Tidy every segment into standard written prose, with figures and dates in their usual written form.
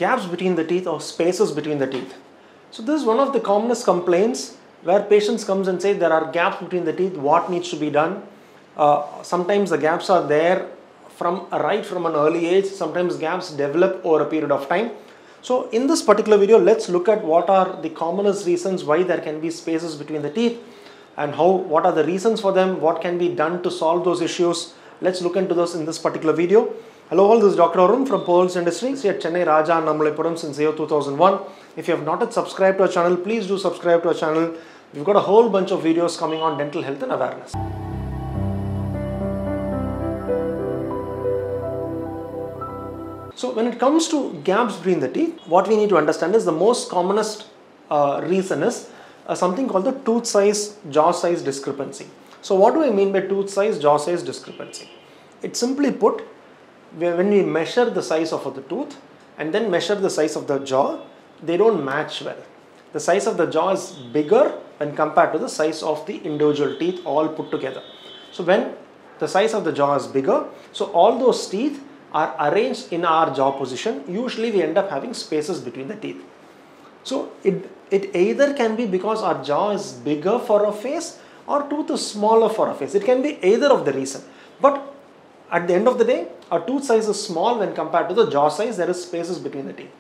gaps between the teeth or spaces between the teeth. So this is one of the commonest complaints where patients comes and say there are gaps between the teeth, what needs to be done. Sometimes the gaps are there right from an early age, sometimes gaps develop over a period of time. So in this particular video, let's look at what are the commonest reasons why there can be spaces between the teeth and what are the reasons for them, what can be done to solve those issues. Let's look into this in this particular video. Hello all, this is Dr. Arun from Pearls Dentistry at Chennai, Raja and Namalapuram since year 2001. If you have not yet subscribed to our channel, please do subscribe to our channel. We've got a whole bunch of videos coming on dental health and awareness. So when it comes to gaps between the teeth, what we need to understand is the most commonest reason is something called the tooth size, jaw size discrepancy. So what do I mean by tooth size, jaw size discrepancy? It's simply put, when we measure the size of the tooth and then measure the size of the jaw, they don't match well. The size of the jaw is bigger when compared to the size of the individual teeth all put together. So when the size of the jaw is bigger, so all those teeth are arranged in our jaw position. Usually we end up having spaces between the teeth. So it either can be because our jaw is bigger for a face or tooth is smaller for a face. It can be either of the reason. But at the end of the day, our tooth size is small when compared to the jaw size. There is spaces between the teeth.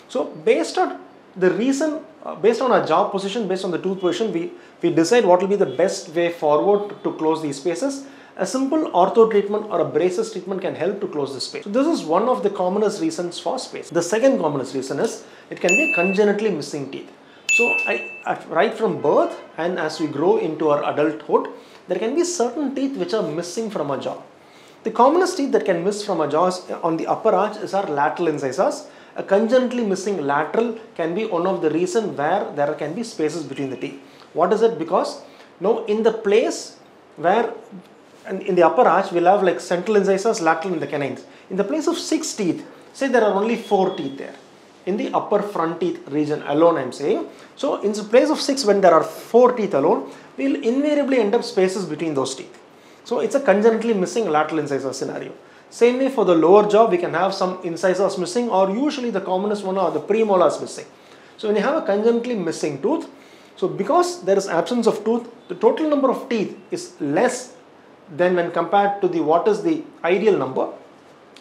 So based on the reason, based on our jaw position, based on the tooth position, we decide what will be the best way forward to close these spaces. A simple ortho treatment or a braces treatment can help to close the space. So this is one of the commonest reasons for space. The second commonest reason is it can be congenitally missing teeth. So right from birth and as we grow into our adulthood, there can be certain teeth which are missing from our jaw. The commonest teeth that can miss from our jaws on the upper arch is our lateral incisors. A congenitally missing lateral can be one of the reasons where there can be spaces between the teeth. What is it? Because now in the place where in the upper arch we'll have like central incisors, lateral and the canines. In the place of 6 teeth, say there are only 4 teeth there. In the upper front teeth region alone I'm saying. So in the place of 6 when there are 4 teeth alone, we'll invariably end up spaces between those teeth. So it's a congenitally missing lateral incisor scenario. Same way for the lower jaw, we can have some incisors missing, or usually the commonest one are the premolars missing. So when you have a congenitally missing tooth, so because there is absence of tooth, the total number of teeth is less than when compared to what is the ideal number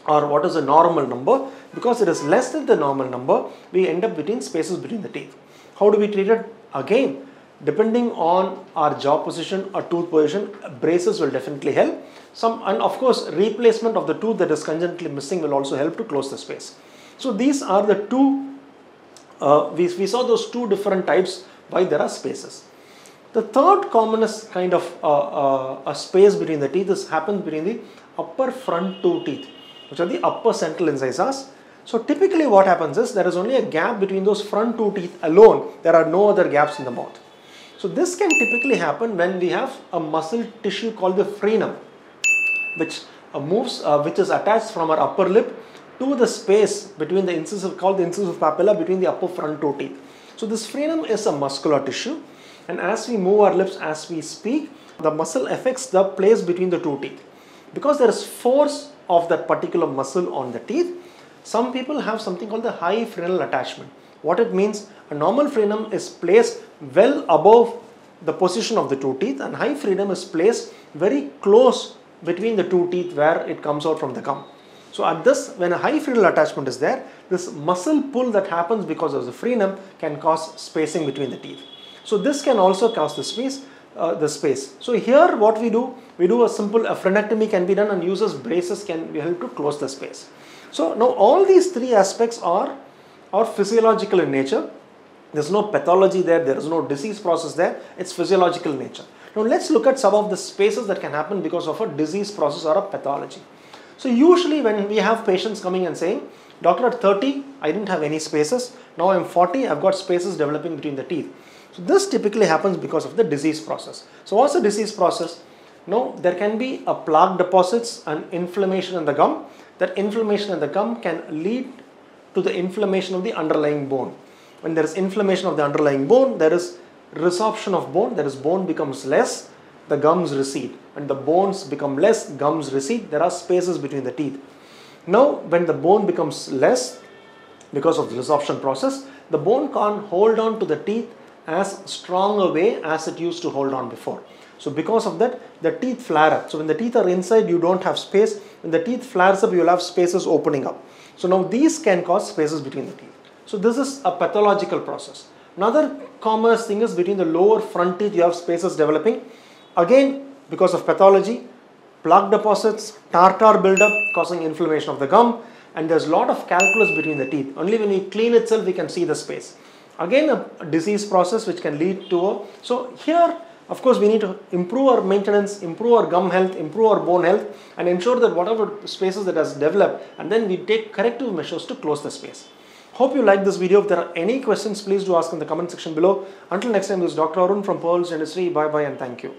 or what is the normal number. Because it is less than the normal number, we end up between spaces between the teeth. How do we treat it? Again, depending on our jaw position or tooth position, braces will definitely help. And of course, replacement of the tooth that is congenitally missing will also help to close the space. So these are the two, we saw those 2 different types why there are spaces. The third commonest kind of a space between the teeth happens between the upper front 2 teeth, which are the upper central incisors. So typically what happens is there is only a gap between those front 2 teeth alone. There are no other gaps in the mouth. So this can typically happen when we have a muscle tissue called the frenum, which is attached from our upper lip to the space between the incisive, called the incisive papilla, between the upper front 2 teeth. So this frenum is a muscular tissue, and as we move our lips, as we speak, the muscle affects the place between the 2 teeth. Because there is force of that particular muscle on the teeth, some people have something called the high frenal attachment. What it means, a normal frenum is placed well above the position of the 2 teeth, and high frenum is placed very close between the 2 teeth where it comes out from the gum. So at this, when a high frenal attachment is there, this muscle pull that happens because of the frenum can cause spacing between the teeth. So this can also cause the space. So here what we do a simple frenectomy can be done, and uses braces can help to close the space. So now all these 3 aspects are physiological in nature. There's no pathology there, there is no disease process there, it's physiological in nature. Now let's look at some of the spaces that can happen because of a disease process or a pathology. So usually when we have patients coming and saying, Doctor, at 30, I didn't have any spaces, now I'm 40, I've got spaces developing between the teeth. So this typically happens because of the disease process. So what's the disease process? Now there can be a plaque deposits and inflammation in the gum. That inflammation in the gum can lead to the inflammation of the underlying bone. When there is inflammation of the underlying bone, there is resorption of bone, that is, bone becomes less, the gums recede. When the bones become less, gums recede, there are spaces between the teeth. Now when the bone becomes less, because of the resorption process, the bone can't hold on to the teeth as strong a way as it used to hold on before. So because of that, the teeth flare up. So when the teeth are inside, you don't have space. When the teeth flares up, you will have spaces opening up. So now these can cause spaces between the teeth. So this is a pathological process. Another common thing is between the lower front teeth, you have spaces developing. Again, because of pathology, plaque deposits, tartar buildup causing inflammation of the gum, and there's a lot of calculus between the teeth. Only when we clean itself, we can see the space. Again, a disease process which can lead to a... So here, of course, we need to improve our maintenance, improve our gum health, improve our bone health, and ensure that whatever spaces that has developed, and then we take corrective measures to close the space. Hope you liked this video. If there are any questions, please do ask in the comment section below. Until next time, this is Dr. Arun from Pearls Dentistry. Bye bye and thank you.